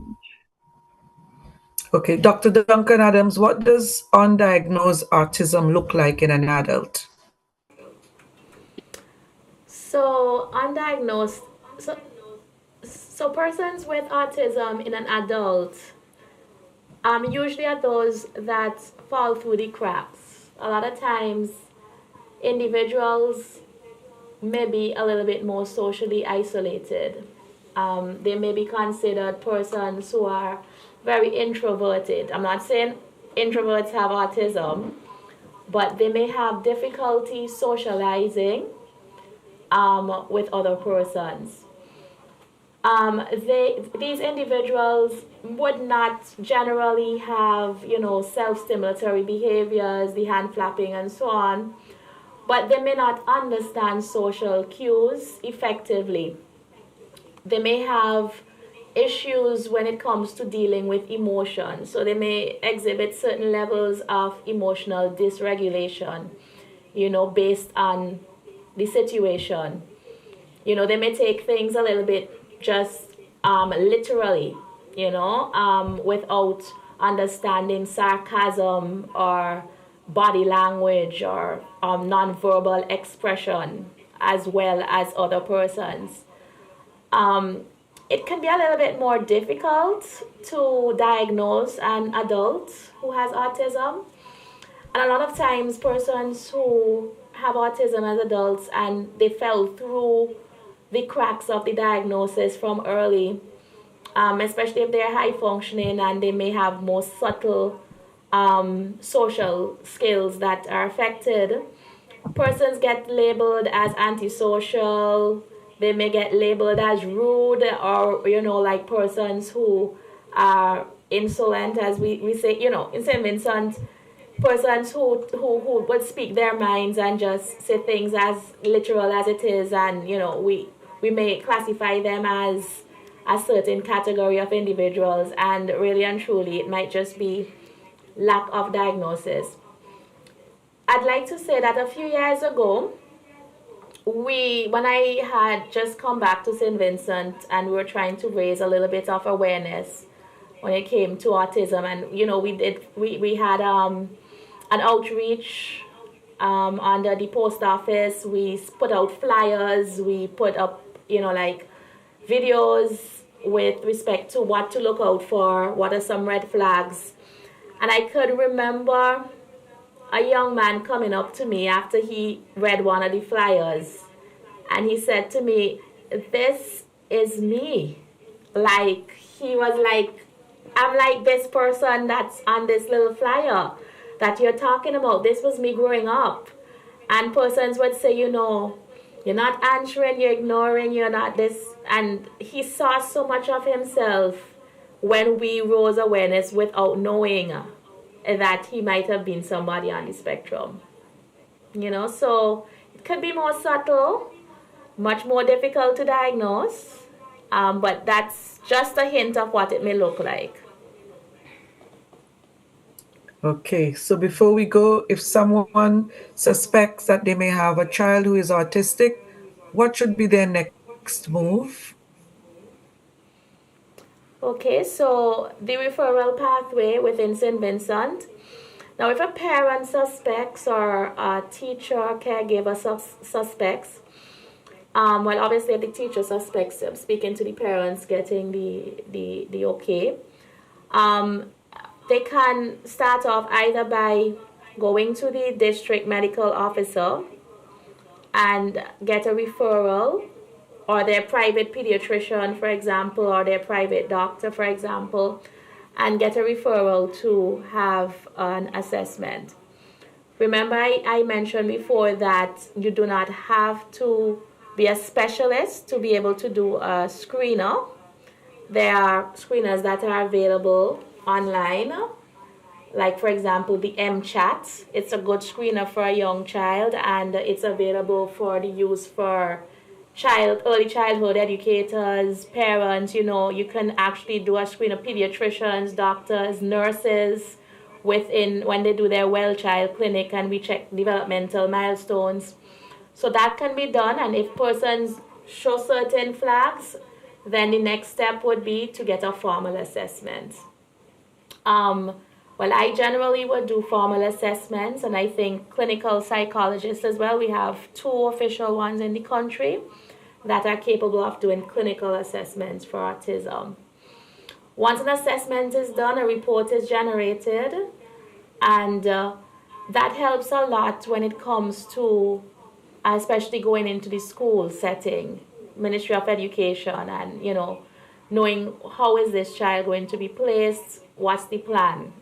Speaker 2: Okay, Dr. Duncan Adams, what does undiagnosed autism look like in an adult?
Speaker 4: So undiagnosed, so so persons with autism in an adult usually are those that fall through the cracks. A lot of times, individuals may be a little bit more socially isolated. They may be considered persons who are very introverted. I'm not saying introverts have autism, but they may have difficulty socializing with other persons. These individuals would not generally have, self-stimulatory behaviors, the hand flapping and so on, but they may not understand social cues effectively. They may have issues when it comes to dealing with emotion. So they may exhibit certain levels of emotional dysregulation, based on the situation. They may take things a little bit just literally, without understanding sarcasm or body language or nonverbal expression as well as other persons. It can be a little bit more difficult to diagnose an adult who has autism. And a lot of times persons who have autism as adults and they fell through the cracks of the diagnosis from early, especially if they're high functioning and they may have more subtle social skills that are affected. Persons get labeled as antisocial. They may get labeled as rude or, like persons who are insolent, as we say, in St. Vincent, persons who would speak their minds and just say things as literal as it is. And, we may classify them as a certain category of individuals. And really and truly, it might just be lack of diagnosis. I'd like to say that a few years ago, when I had just come back to St. Vincent and we were trying to raise a little bit of awareness when it came to autism, and we had an outreach under the post office. We put out flyers, we put up videos with respect to what to look out for, what are some red flags. And I could remember a young man coming up to me after he read one of the flyers, and he said to me, "This is me." Like, he was like, "I'm like this person that's on this little flyer that you're talking about. This was me growing up." And persons would say, you're not answering, you're ignoring, you're not this. And he saw so much of himself when we rose awareness without knowing that he might have been somebody on the spectrum. So it could be more subtle, much more difficult to diagnose, but that's just a hint of what it may look like.
Speaker 2: Okay, so before we go, if someone suspects that they may have a child who is autistic, what should be their next move?
Speaker 4: Okay, so the referral pathway within St. Vincent. Now, if a parent suspects or a teacher, caregiver suspects, well, obviously if the teacher suspects, speaking to the parents, getting the okay. they can start off either by going to the district medical officer and get a referral, or their private pediatrician, for example, or their private doctor, for example, and get a referral to have an assessment. Remember, I mentioned before that you do not have to be a specialist to be able to do a screener. There are screeners that are available online, like for example the MChat. It's a good screener for a young child, and it's available for the use for early childhood educators, parents. You can actually do a screen of pediatricians, doctors, nurses when they do their well child clinic, and we check developmental milestones. So that can be done, and if persons show certain flags, then the next step would be to get a formal assessment. Well, I generally would do formal assessments, and I think clinical psychologists as well. We have 2 official ones in the country that are capable of doing clinical assessments for autism. Once an assessment is done, a report is generated, and that helps a lot when it comes to especially going into the school setting, Ministry of Education, and knowing how is this child going to be placed, what's the plan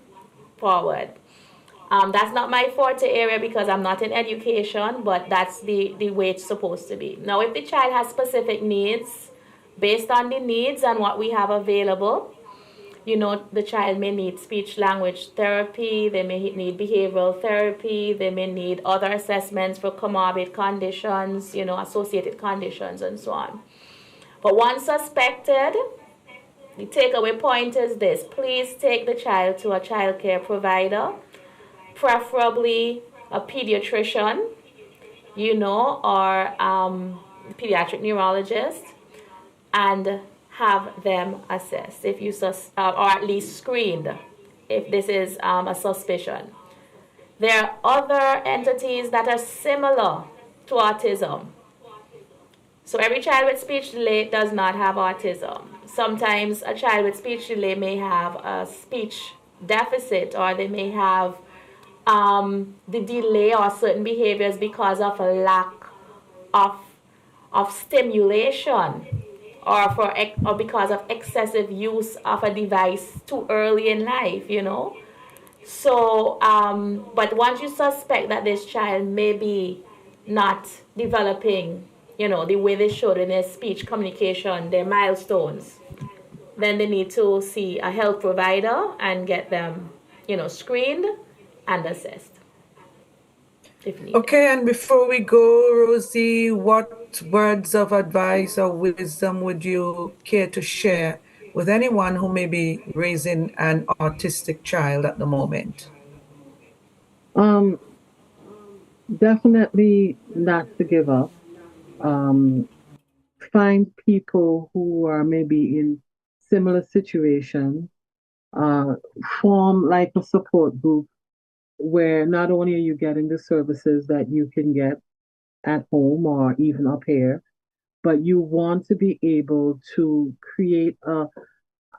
Speaker 4: forward. That's not my forte area because I'm not in education, but that's the way it's supposed to be. Now, if the child has specific needs, based on the needs and what we have available, the child may need speech language therapy, they may need behavioral therapy, they may need other assessments for comorbid conditions, associated conditions, and so on. But once suspected, the takeaway point is this: please take the child to a child care provider, preferably a pediatrician, or pediatric neurologist, and have them assessed if you or at least screened if this is a suspicion. There are other entities that are similar to autism. So every child with speech delay does not have autism. Sometimes a child with speech delay may have a speech deficit, or they may have the delay or certain behaviors because of a lack of stimulation, or because of excessive use of a device too early in life, So, but once you suspect that this child may be not developing, the way they should in their speech communication, their milestones, then they need to see a health provider and get them, screened and assessed if needed.
Speaker 2: Okay, and before we go, Rosie, what words of advice or wisdom would you care to share with anyone who may be raising an autistic child at the moment?
Speaker 3: Definitely not to give up. Find people who are maybe in similar situations. Form like a support group where not only are you getting the services that you can get at home or even up here, but you want to be able to create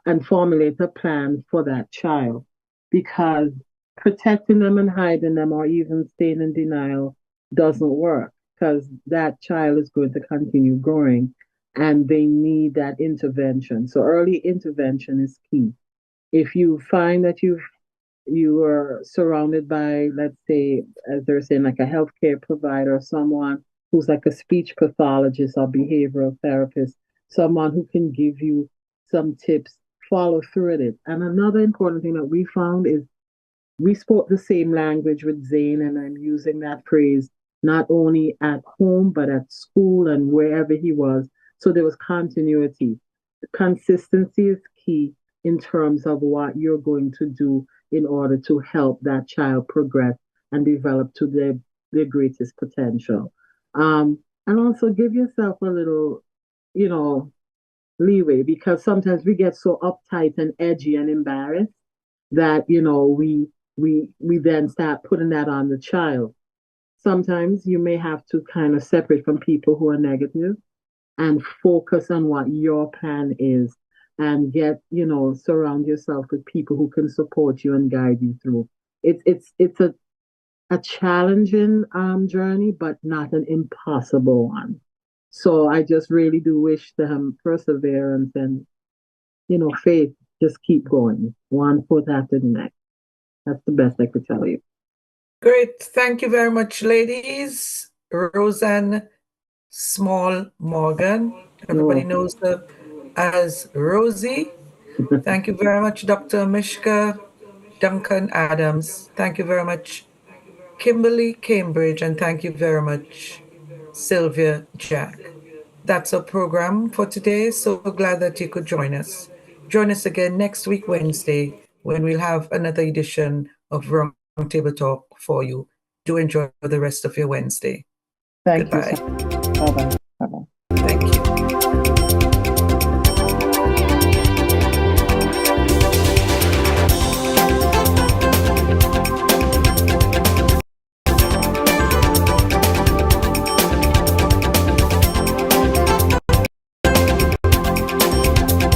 Speaker 3: and formulate a plan for that child, because protecting them and hiding them or even staying in denial doesn't work, because that child is going to continue growing and they need that intervention. So early intervention is key. If you find that you are surrounded by, let's say, as they're saying, like a healthcare provider, someone who's like a speech pathologist or behavioral therapist, someone who can give you some tips, follow through with it. And another important thing that we found is we spoke the same language with Zane, and I'm using that phrase not only at home, but at school and wherever he was. So there was continuity. Consistency is key in terms of what you're going to do in order to help that child progress and develop to their greatest potential. And also give yourself a little, leeway, because sometimes we get so uptight and edgy and embarrassed that, we then start putting that on the child. Sometimes you may have to kind of separate from people who are negative and focus on what your plan is. and get, surround yourself with people who can support you and guide you through. It's a challenging journey, but not an impossible one. So I just really do wish them perseverance and, faith. Just keep going, one foot after the next. That's the best I could tell you.
Speaker 2: Great. Thank you very much, ladies. Roseanne Small Morgan. Everybody knows her as Rosie. Thank you very much, Dr. Mishka Duncan Adams. Thank you very much, Kimberly Cambridge. And thank you very much, Sylvia Jack. That's our program for today. So glad that you could join us. Join us again next week, Wednesday, when we'll have another edition of Roundtable Talk for you. Do enjoy the rest of your Wednesday.
Speaker 3: Thank
Speaker 2: Goodbye.
Speaker 3: you. Bye-bye.